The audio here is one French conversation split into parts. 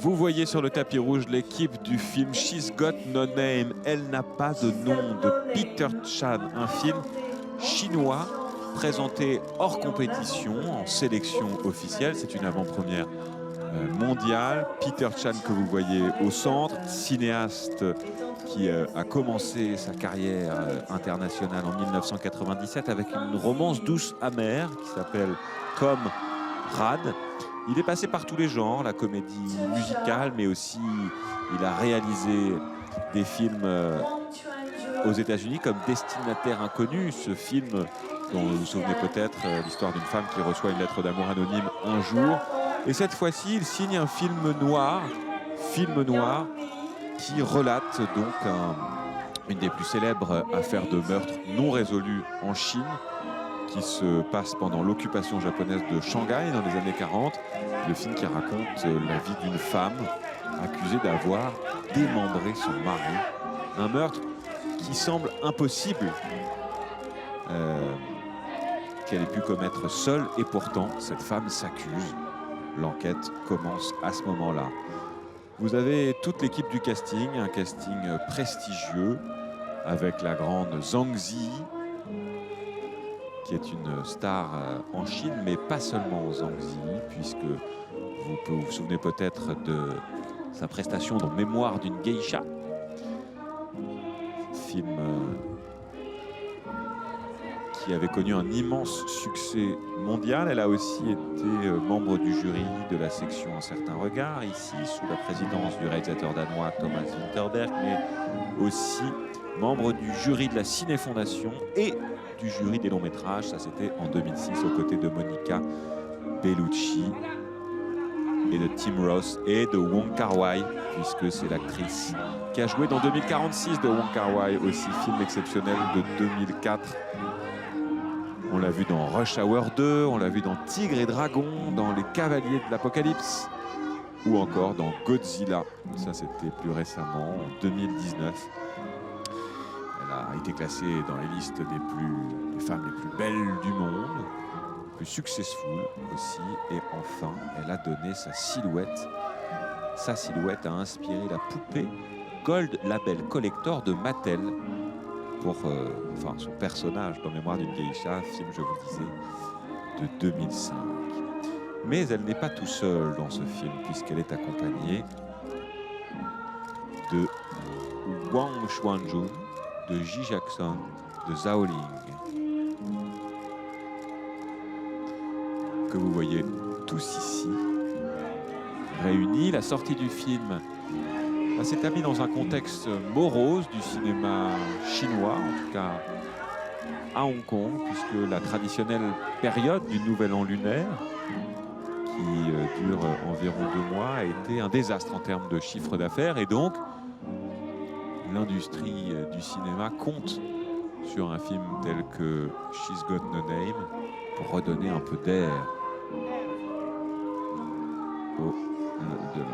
Vous voyez sur le tapis rouge l'équipe du film She's Got No Name, Elle n'a pas de nom, de Peter Chan, un film chinois présenté hors compétition, en sélection officielle. C'est une avant-première mondiale. Peter Chan que vous voyez au centre, cinéaste qui a commencé sa carrière internationale en 1997 avec une romance douce amère qui s'appelle Comme Rad. Il est passé par tous les genres, la comédie musicale, mais aussi il a réalisé des films aux États-Unis comme Destinataire inconnu, ce film dont vous vous souvenez peut-être, l'histoire d'une femme qui reçoit une lettre d'amour anonyme un jour. Et cette fois-ci, il signe un film noir qui relate donc une des plus célèbres affaires de meurtre non résolues en Chine, qui se passe pendant l'occupation japonaise de Shanghai dans les années 40. Le film qui raconte la vie d'une femme accusée d'avoir démembré son mari. Un meurtre qui semble impossible qu'elle ait pu commettre seule, et pourtant cette femme s'accuse. L'enquête commence à ce moment-là. Vous avez toute l'équipe du casting, un casting prestigieux avec la grande Zhang Ziyi, qui est une star en Chine, mais pas seulement Zhang Ziyi, puisque vous vous souvenez peut-être de sa prestation dans Mémoire d'une geisha, film qui avait connu un immense succès mondial. Elle a aussi été membre du jury de la section Un certain regard, ici, sous la présidence du réalisateur danois Thomas Vinterberg, mais aussi membre du jury de la Ciné Fondation et du jury des longs métrages. Ça, c'était en 2006, aux côtés de Monica Bellucci et de Tim Roth et de Wong Kar-wai, puisque c'est l'actrice qui a joué dans 2046 de Wong Kar-wai, aussi film exceptionnel de 2004. On l'a vu dans Rush Hour 2, on l'a vu dans Tigre et Dragon, dans Les Cavaliers de l'Apocalypse, ou encore dans Godzilla. Ça, c'était plus récemment, en 2019. Elle a été classée dans les listes des femmes les plus belles du monde, plus successful aussi. Et enfin, elle a donné sa silhouette. Sa silhouette a inspiré la poupée Gold Label Collector de Mattel pour son personnage dans Mémoire d'une geisha, film, je vous disais, de 2005. Mais elle n'est pas tout seule dans ce film, puisqu'elle est accompagnée de Wang Xuanjun, de Ji Jackson, de Zhao Ling, que vous voyez tous ici réunis. La sortie du film s'établit dans un contexte morose du cinéma chinois, en tout cas à Hong Kong, puisque la traditionnelle période du Nouvel An lunaire, qui dure environ 2 mois, a été un désastre en termes de chiffre d'affaires, et donc l'industrie du cinéma compte sur un film tel que She's Got No Name pour redonner un peu d'air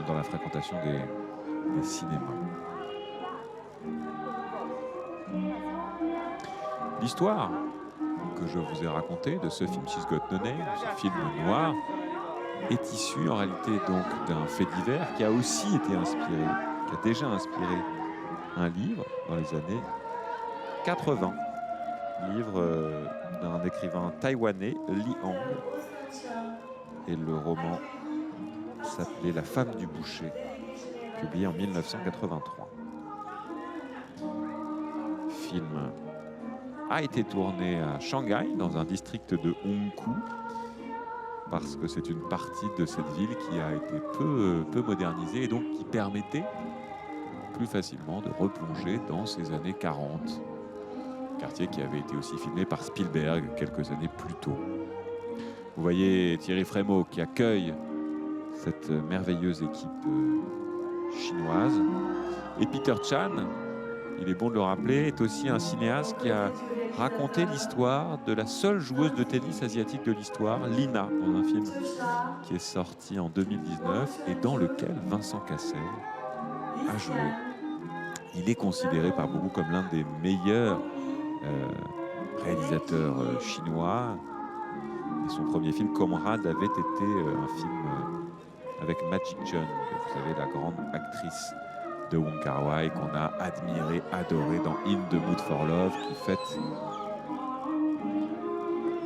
dans la fréquentation des cinémas. L'histoire que je vous ai racontée de ce film She's Got No Name, ce film noir, est issue en réalité donc d'un fait divers qui a aussi été inspiré, qui a déjà inspiré un livre dans les années 80, livre d'un écrivain taïwanais, Li Hang, et le roman s'appelait La femme du boucher, publié en 1983. Le film a été tourné à Shanghai, dans un district de Hongkou, parce que c'est une partie de cette ville qui a été peu modernisée et donc qui permettait plus facilement de replonger dans ces années 40. Quartier qui avait été aussi filmé par Spielberg quelques années plus tôt. Vous voyez Thierry Frémaux qui accueille cette merveilleuse équipe chinoise. Et Peter Chan, il est bon de le rappeler, est aussi un cinéaste qui a raconté l'histoire de la seule joueuse de tennis asiatique de l'histoire, Lina, dans un film qui est sorti en 2019 et dans lequel Vincent Cassel a joué. Il est considéré par beaucoup comme l'un des meilleurs réalisateurs chinois. Et son premier film, Comrade, avait été un film avec Magic John, vous savez, la grande actrice de Wong Kar-wai qu'on a admirée, adorée dans In the Mood for Love, qui fête,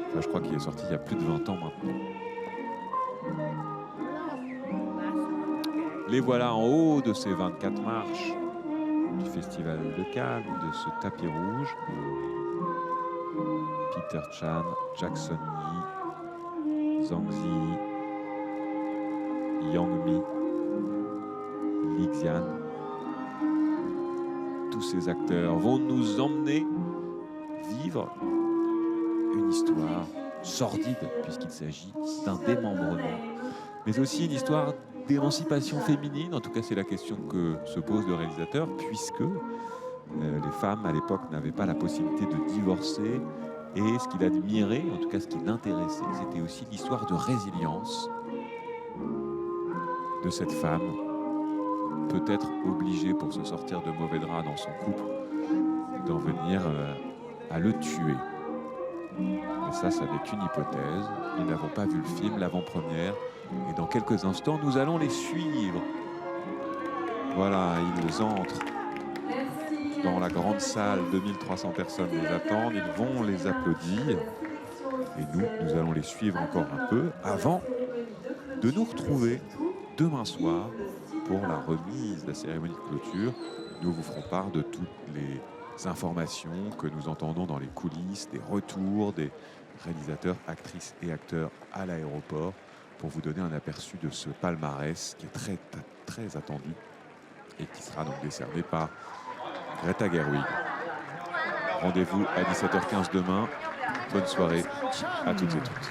enfin, je crois qu'il est sorti il y a plus de 20 ans maintenant. Les voilà en haut de ces 24 marches du Festival de Cannes, de ce tapis rouge. Peter Chan, Jackson Lee, Zhang Ziyi, Yang Mi, Li Xian. Tous ces acteurs vont nous emmener vivre une histoire sordide, puisqu'il s'agit d'un démembrement, mais aussi une histoire d'émancipation féminine. En tout cas, c'est la question que se pose le réalisateur, puisque les femmes à l'époque n'avaient pas la possibilité de divorcer, et ce qu'il admirait, en tout cas ce qui l'intéressait, c'était aussi l'histoire de résilience de cette femme, peut-être obligée, pour se sortir de mauvais draps dans son couple, d'en venir à le tuer. Mais ça n'est qu'une hypothèse. Nous n'avons pas vu le film, l'avant-première, et dans quelques instants, nous allons les suivre. Voilà, ils entrent dans la grande salle, 2300 personnes les attendent, ils vont les applaudir. Et nous allons les suivre encore un peu avant de nous retrouver demain soir pour la remise, la cérémonie de clôture. Nous vous ferons part de toutes les informations que nous entendons dans les coulisses, des retours des réalisateurs, actrices et acteurs à l'aéroport, pour vous donner un aperçu de ce palmarès qui est très, très attendu et qui sera donc décerné par Greta Gerwig. Rendez-vous à 17h15 demain. Bonne soirée à toutes et tous.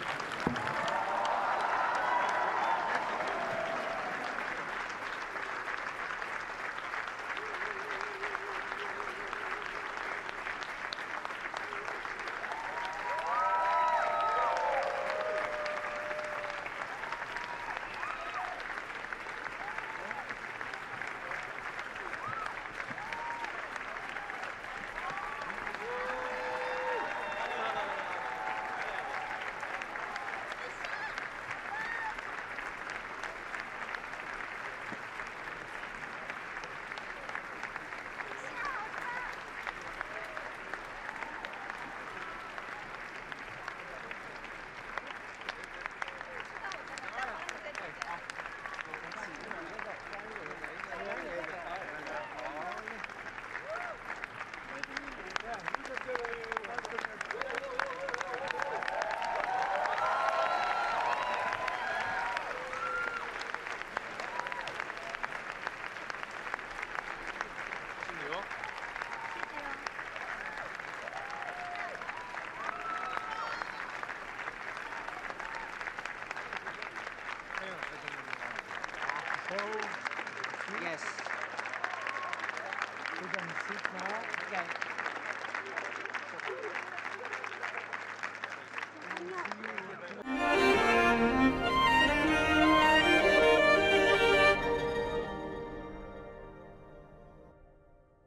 Yes. We're going to sit now. Okay.